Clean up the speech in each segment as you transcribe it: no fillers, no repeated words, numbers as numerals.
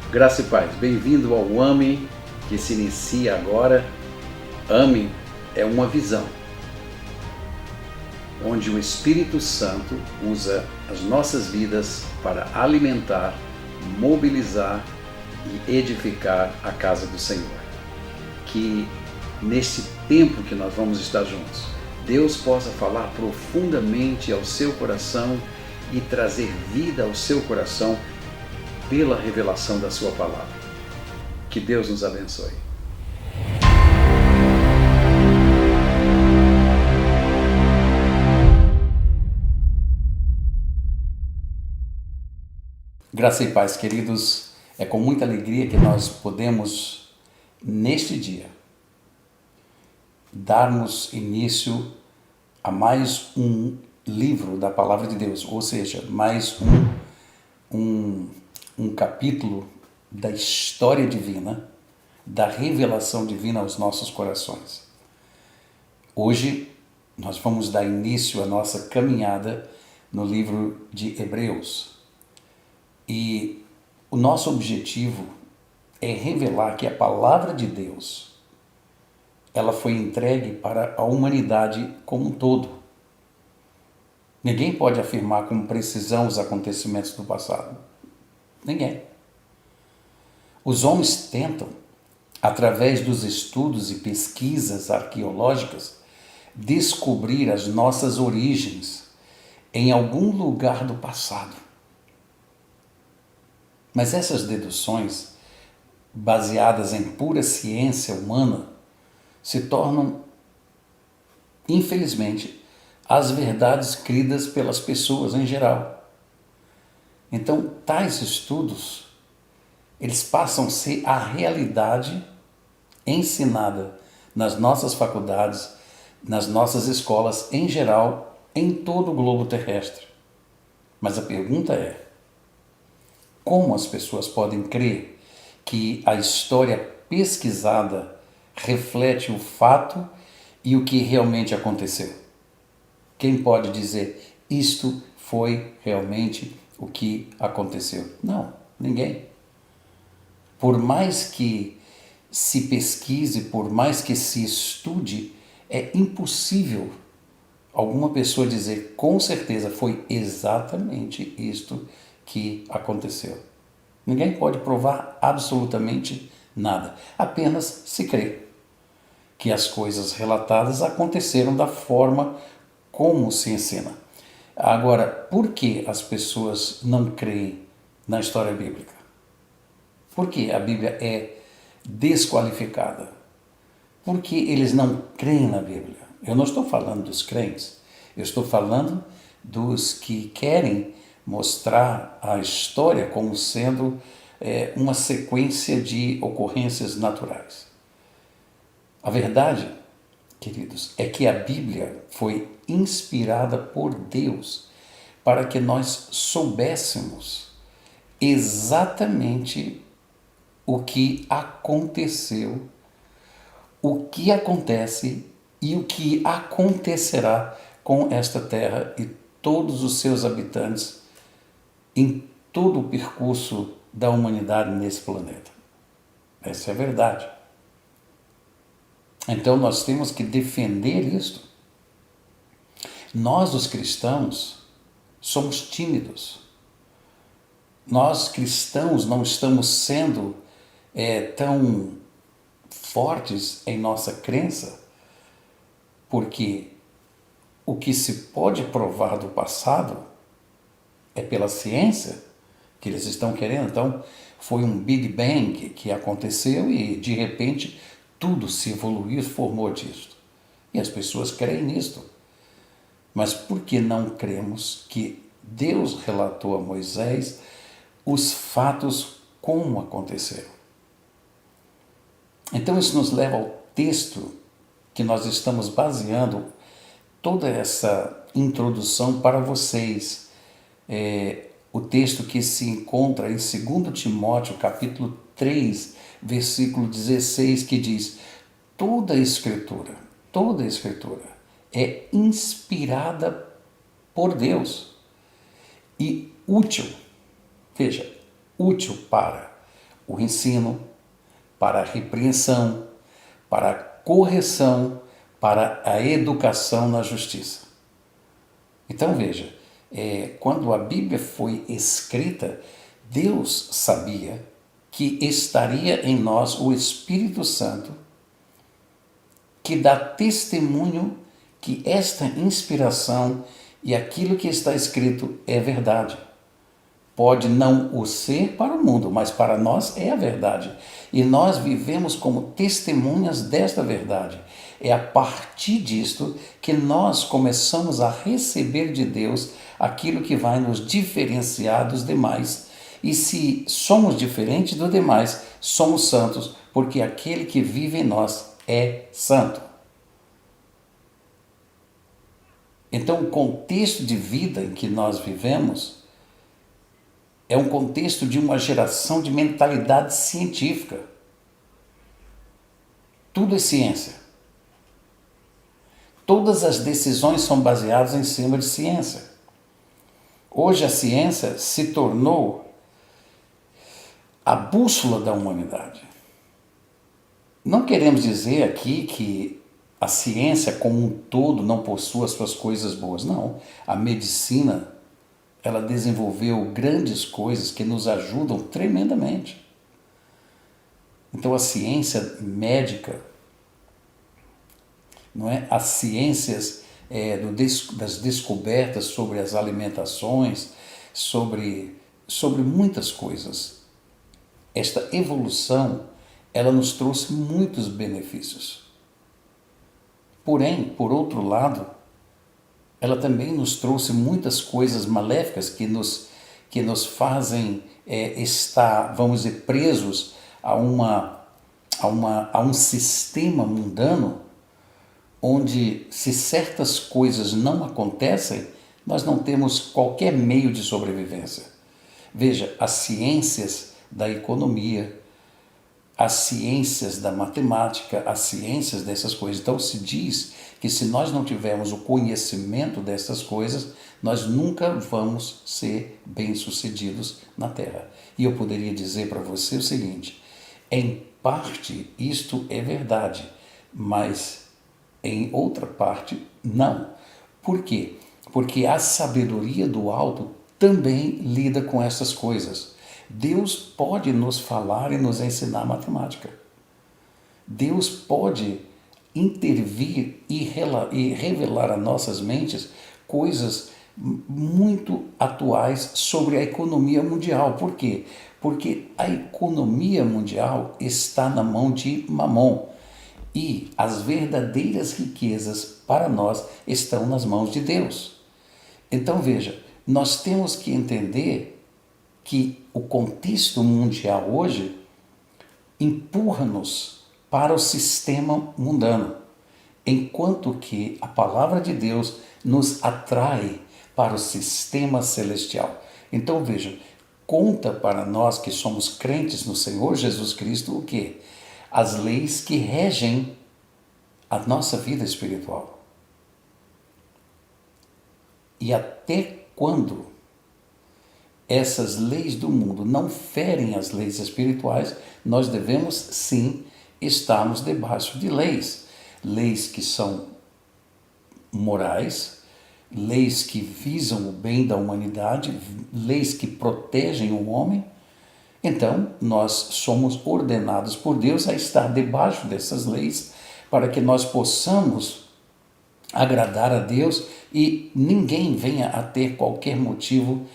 Graça e paz, bem-vindo ao AME, que se inicia agora. AME é uma visão, onde o Espírito Santo usa as nossas vidas para alimentar, mobilizar e edificar a casa do Senhor. Que neste tempo que nós vamos estar juntos, Deus possa falar profundamente ao seu coração e trazer vida ao seu coração pela revelação da sua palavra. Que Deus nos abençoe. Graça e paz, queridos. É com muita alegria que nós podemos, neste dia, darmos início a mais um livro da Palavra de Deus, ou seja, mais um capítulo da história divina, da revelação divina aos nossos corações. Hoje nós vamos dar início à nossa caminhada no livro de Hebreus. E o nosso objetivo é revelar que a palavra de Deus, ela foi entregue para a humanidade como um todo. Ninguém pode afirmar com precisão os acontecimentos do passado. Ninguém. Os homens tentam, através dos estudos e pesquisas arqueológicas, descobrir as nossas origens em algum lugar do passado. Mas essas deduções, baseadas em pura ciência humana, se tornam, infelizmente, as verdades cridas pelas pessoas em geral. Então, tais estudos, eles passam a ser a realidade ensinada nas nossas faculdades, nas nossas escolas em geral, em todo o globo terrestre. Mas a pergunta é: como as pessoas podem crer que a história pesquisada reflete o fato e o que realmente aconteceu? Quem pode dizer isto foi realmente o que aconteceu? Não, ninguém. Por mais que se pesquise, por mais que se estude, é impossível alguma pessoa dizer com certeza foi exatamente isto que aconteceu. Ninguém pode provar absolutamente nada, apenas se crê que as coisas relatadas aconteceram da forma como se ensina. Agora, por que as pessoas não creem na história bíblica? Por que a Bíblia é desqualificada? Por que eles não creem na Bíblia? Eu não estou falando dos crentes, eu estou falando dos que querem mostrar a história como sendo uma sequência de ocorrências naturais. A verdade, queridos, é que a Bíblia foi inspirada por Deus para que nós soubéssemos exatamente o que aconteceu, o que acontece e o que acontecerá com esta terra e todos os seus habitantes em todo o percurso da humanidade nesse planeta. Essa é a verdade. Então nós temos que defender isto. Nós, os cristãos, somos tímidos. Nós, cristãos, não estamos sendo tão fortes em nossa crença, porque o que se pode provar do passado é pela ciência que eles estão querendo. Então, foi um Big Bang que aconteceu e, de repente, tudo se evoluiu e formou disso. E as pessoas creem nisto. Mas por que não cremos que Deus relatou a Moisés os fatos como aconteceram? Então isso nos leva ao texto que nós estamos baseando toda essa introdução para vocês. O texto que se encontra em 2 Timóteo, capítulo 3, versículo 16, que diz: toda a Escritura é inspirada por Deus e útil, veja, útil para o ensino, para a repreensão, para a correção, para a educação na justiça. Então veja, quando a Bíblia foi escrita, Deus sabia que estaria em nós o Espírito Santo, que dá testemunho que esta inspiração e aquilo que está escrito é verdade. Pode não o ser para o mundo, mas para nós é a verdade. E nós vivemos como testemunhas desta verdade. É a partir disto que nós começamos a receber de Deus aquilo que vai nos diferenciar dos demais. E se somos diferentes dos demais, somos santos, porque aquele que vive em nós é santo. Então, o contexto de vida em que nós vivemos é um contexto de uma geração de mentalidade científica. Tudo é ciência. Todas as decisões são baseadas em cima de ciência. Hoje a ciência se tornou a bússola da humanidade. Não queremos dizer aqui que a ciência como um todo não possui as suas coisas boas. Não. A medicina, ela desenvolveu grandes coisas que nos ajudam tremendamente. Então a ciência médica, não é? As ciências das descobertas sobre as alimentações, sobre muitas coisas. Esta evolução, ela nos trouxe muitos benefícios. Porém, por outro lado, ela também nos trouxe muitas coisas maléficas que nos fazem estar, vamos dizer, presos a um sistema mundano, onde se certas coisas não acontecem, nós não temos qualquer meio de sobrevivência. Veja, as ciências da economia, as ciências da matemática, as ciências dessas coisas. Então se diz que se nós não tivermos o conhecimento dessas coisas, nós nunca vamos ser bem-sucedidos na Terra. E eu poderia dizer para você o seguinte: em parte isto é verdade, mas em outra parte não. Por quê? Porque a sabedoria do alto também lida com essas coisas. Deus pode nos falar e nos ensinar matemática. Deus pode intervir e revelar a nossas mentes coisas muito atuais sobre a economia mundial. Por quê? Porque a economia mundial está na mão de Mamon e as verdadeiras riquezas para nós estão nas mãos de Deus. Então veja, nós temos que entender que o contexto mundial hoje empurra-nos para o sistema mundano, enquanto que a palavra de Deus nos atrai para o sistema celestial. Então veja, conta para nós que somos crentes no Senhor Jesus Cristo o quê? As leis que regem a nossa vida espiritual. E até quando essas leis do mundo não ferem as leis espirituais, nós devemos sim estarmos debaixo de leis. Leis que são morais, leis que visam o bem da humanidade, leis que protegem o homem. Então, nós somos ordenados por Deus a estar debaixo dessas leis para que nós possamos agradar a Deus e ninguém venha a ter qualquer motivo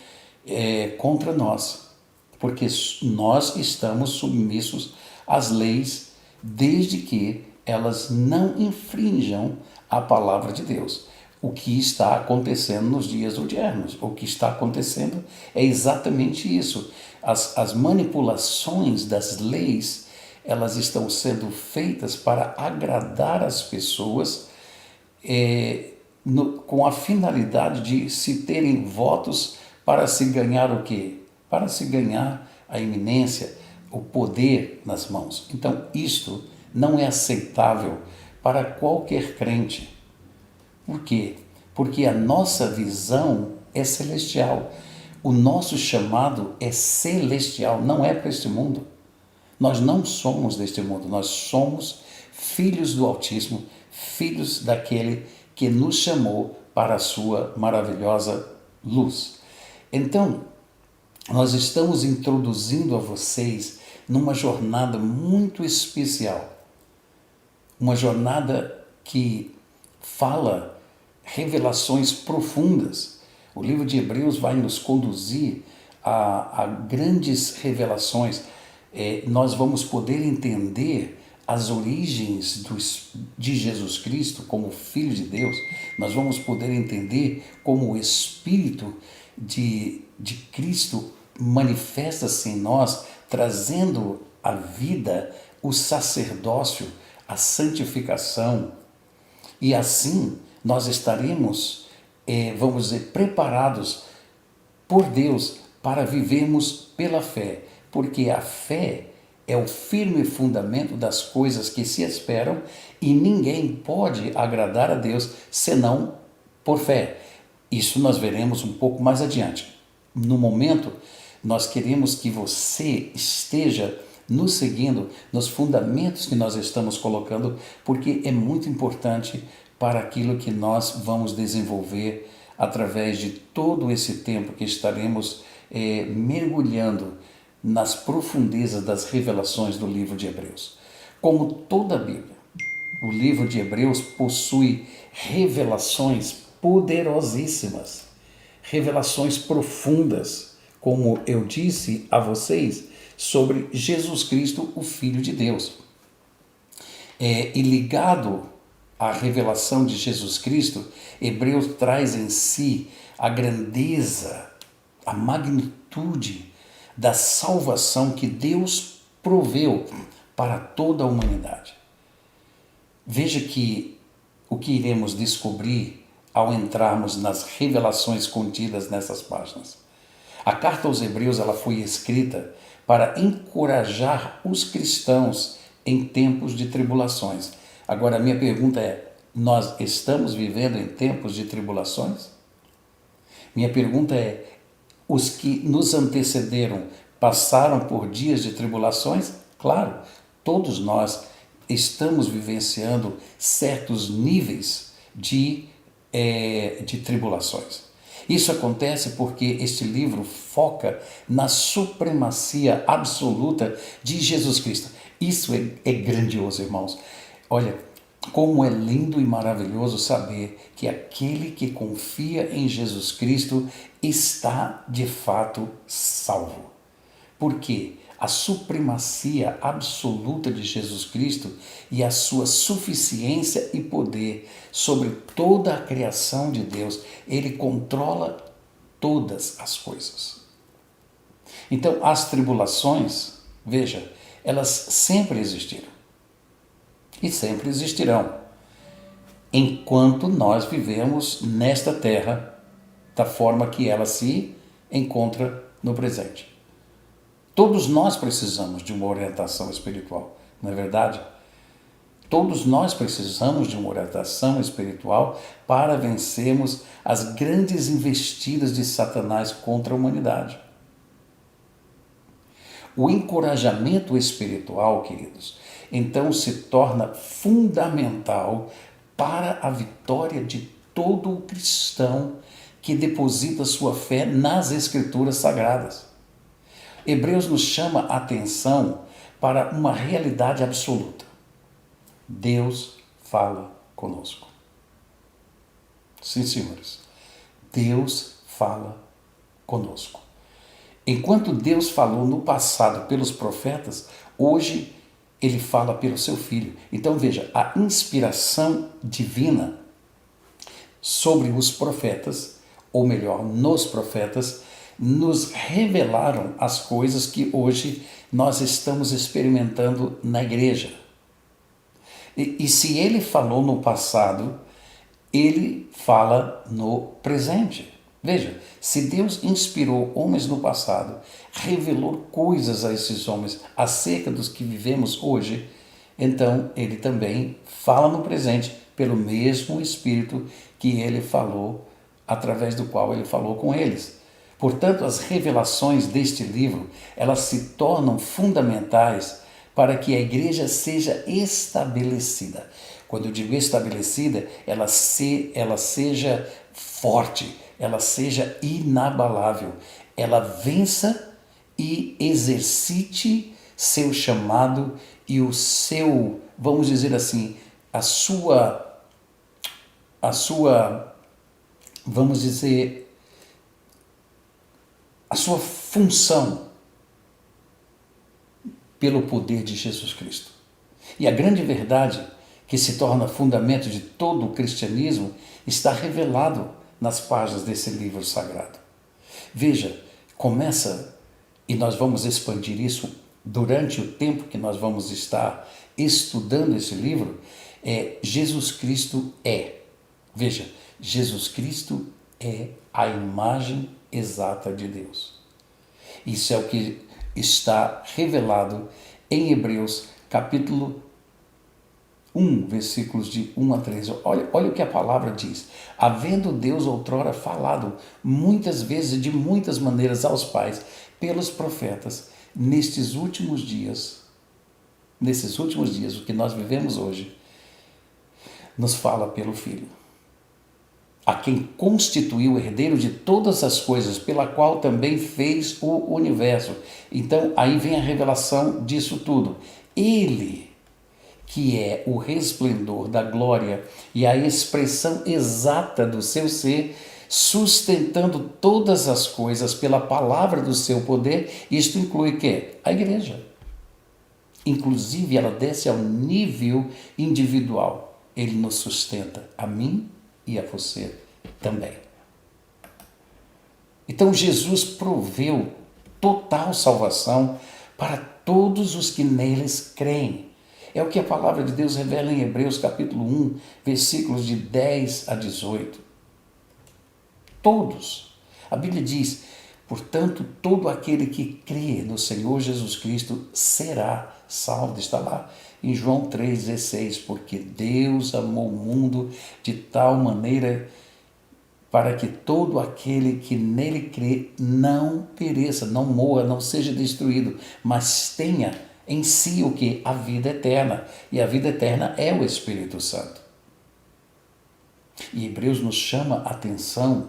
contra nós, porque nós estamos submissos às leis desde que elas não infringam a palavra de Deus. O que está acontecendo nos dias odiernos, o que está acontecendo é exatamente isso. As manipulações das leis, elas estão sendo feitas para agradar as pessoas com a finalidade de se terem votos para se ganhar o quê? Para se ganhar a eminência, o poder nas mãos. Então, isto não é aceitável para qualquer crente. Por quê? Porque a nossa visão é celestial. O nosso chamado é celestial, não é para este mundo. Nós não somos deste mundo, nós somos filhos do Altíssimo, filhos daquele que nos chamou para a sua maravilhosa luz. Então, nós estamos introduzindo a vocês numa jornada muito especial. Uma jornada que fala revelações profundas. O livro de Hebreus vai nos conduzir a grandes revelações. Nós vamos poder entender as origens de Jesus Cristo como Filho de Deus. Nós vamos poder entender como o Espírito de Cristo manifesta-se em nós, trazendo à vida o sacerdócio, a santificação. E assim nós estaremos, vamos dizer, preparados por Deus para vivermos pela fé, porque a fé é o firme fundamento das coisas que se esperam e ninguém pode agradar a Deus senão por fé. Isso nós veremos um pouco mais adiante. No momento, nós queremos que você esteja nos seguindo nos fundamentos que nós estamos colocando, porque é muito importante para aquilo que nós vamos desenvolver através de todo esse tempo que estaremos mergulhando nas profundezas das revelações do livro de Hebreus. Como toda a Bíblia, o livro de Hebreus possui revelações poderosíssimas, revelações profundas, como eu disse a vocês, sobre Jesus Cristo, o Filho de Deus. E ligado à revelação de Jesus Cristo, Hebreus traz em si a grandeza, a magnitude da salvação que Deus proveu para toda a humanidade. Veja que o que iremos descobrir ao entrarmos nas revelações contidas nessas páginas. A carta aos Hebreus ela foi escrita para encorajar os cristãos em tempos de tribulações. Agora, a minha pergunta é: nós estamos vivendo em tempos de tribulações? Minha pergunta é: os que nos antecederam passaram por dias de tribulações? Claro, todos nós estamos vivenciando certos níveis de tribulações. Isso acontece porque este livro foca na supremacia absoluta de Jesus Cristo. Isso é grandioso, irmãos. Olha, como é lindo e maravilhoso saber que aquele que confia em Jesus Cristo está de fato salvo. Por quê? A supremacia absoluta de Jesus Cristo e a sua suficiência e poder sobre toda a criação de Deus, ele controla todas as coisas. Então, as tribulações, veja, elas sempre existiram e sempre existirão, enquanto nós vivemos nesta terra da forma que ela se encontra no presente. Todos nós precisamos de uma orientação espiritual, não é verdade? Todos nós precisamos de uma orientação espiritual para vencermos as grandes investidas de Satanás contra a humanidade. O encorajamento espiritual, queridos, então se torna fundamental para a vitória de todo o cristão que deposita sua fé nas Escrituras Sagradas. Hebreus nos chama a atenção para uma realidade absoluta. Deus fala conosco. Sim, senhores. Deus fala conosco. Enquanto Deus falou no passado pelos profetas, hoje ele fala pelo seu Filho. Então veja, a inspiração divina sobre os profetas, ou melhor, nos profetas, nos revelaram as coisas que hoje nós estamos experimentando na igreja. E se ele falou no passado, ele fala no presente. Veja, se Deus inspirou homens no passado, revelou coisas a esses homens acerca dos que vivemos hoje, então ele também fala no presente pelo mesmo Espírito que ele falou, através do qual ele falou com eles. Portanto, as revelações deste livro, elas se tornam fundamentais para que a igreja seja estabelecida. Quando eu digo estabelecida, ela seja forte, ela seja inabalável, ela vença e exercite seu chamado e o seu, vamos dizer assim, vamos dizer, a sua função pelo poder de Jesus Cristo. E a grande verdade que se torna fundamento de todo o cristianismo está revelado nas páginas desse livro sagrado. Veja, começa, e nós vamos expandir isso durante o tempo que nós vamos estar estudando esse livro, Jesus Cristo é. Veja, Jesus Cristo é a imagem exata de Deus. Isso é o que está revelado em Hebreus, capítulo 1, versículos de 1 a 3. Olha o que a palavra diz. Havendo Deus outrora falado muitas vezes, de muitas maneiras aos pais, pelos profetas, nesses últimos dias, o que nós vivemos hoje, nos fala pelo Filho, a quem constituiu o herdeiro de todas as coisas, pela qual também fez o universo. Então, aí vem a revelação disso tudo. Ele, que é o resplendor da glória e a expressão exata do seu ser, sustentando todas as coisas pela palavra do seu poder, isto inclui o quê? A igreja. Inclusive, ela desce ao nível individual. Ele nos sustenta, a mim e a você também. Então Jesus proveu total salvação para todos os que neles creem. É o que a palavra de Deus revela em Hebreus capítulo 1, versículos de 10 a 18. Todos. A Bíblia diz, portanto, todo aquele que crê no Senhor Jesus Cristo será salvo. Está lá em João 3,16, porque Deus amou o mundo de tal maneira para que todo aquele que nele crê não pereça, não morra, não seja destruído, mas tenha em si o que? A vida eterna. E a vida eterna é o Espírito Santo. E Hebreus nos chama a atenção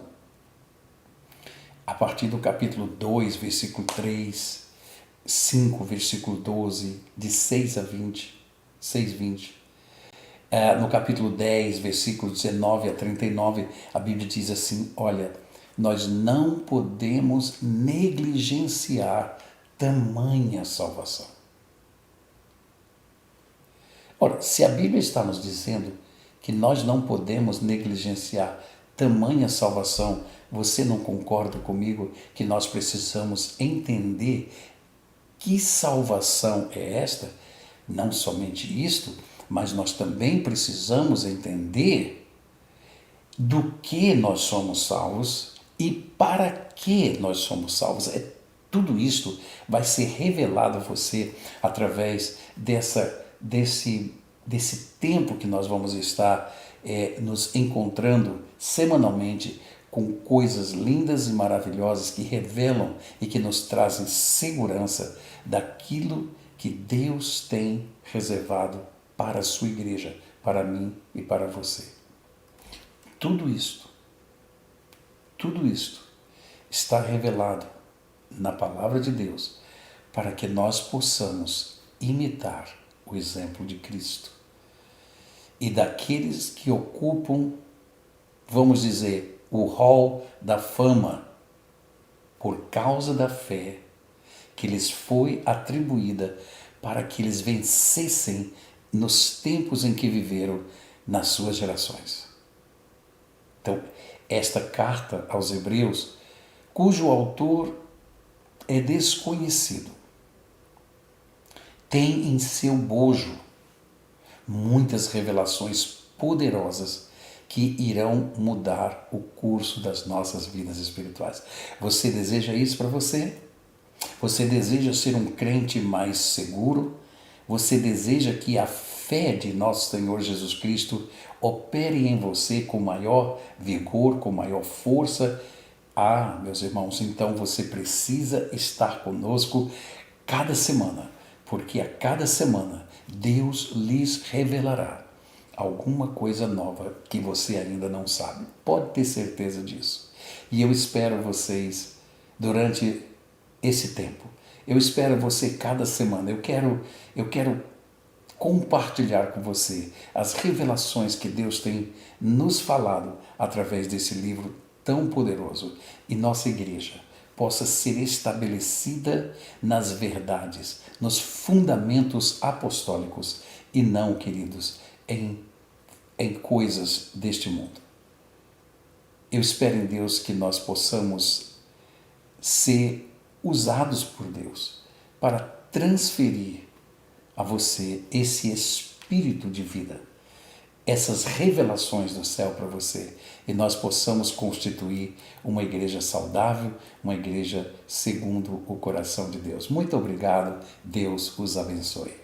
a partir do capítulo 2, versículo 3, 5, versículo 12, de 6 a 20, 6, 20. No capítulo 10, versículo 19 a 39, a Bíblia diz assim, olha, nós não podemos negligenciar tamanha salvação. Ora, se a Bíblia está nos dizendo que nós não podemos negligenciar tamanha salvação, você não concorda comigo que nós precisamos entender que salvação é esta? Não somente isto, mas nós também precisamos entender do que nós somos salvos e para que nós somos salvos. Tudo isto vai ser revelado a você através desse tempo que nós vamos estar nos encontrando semanalmente com coisas lindas e maravilhosas que revelam e que nos trazem segurança daquilo que Deus tem reservado para a sua igreja, para mim e para você. Tudo isto está revelado na palavra de Deus para que nós possamos imitar o exemplo de Cristo e daqueles que ocupam, vamos dizer, o hall da fama por causa da fé que lhes foi atribuída para que eles vencessem nos tempos em que viveram nas suas gerações. Então, esta carta aos Hebreus, cujo autor é desconhecido, tem em seu bojo muitas revelações poderosas que irão mudar o curso das nossas vidas espirituais. Você deseja isso para você? Você deseja ser um crente mais seguro? Você deseja que a fé de nosso Senhor Jesus Cristo opere em você com maior vigor, com maior força? Meus irmãos, então você precisa estar conosco cada semana, porque a cada semana Deus lhes revelará alguma coisa nova que você ainda não sabe. Pode ter certeza disso. E eu espero vocês durante esse tempo. Eu espero você cada semana. Eu quero compartilhar com você as revelações que Deus tem nos falado através desse livro tão poderoso, e nossa igreja possa ser estabelecida nas verdades, nos fundamentos apostólicos e não, queridos, em coisas deste mundo. Eu espero em Deus que nós possamos ser usados por Deus para transferir a você esse espírito de vida, essas revelações do céu para você, e nós possamos constituir uma igreja saudável, uma igreja segundo o coração de Deus. Muito obrigado, Deus os abençoe.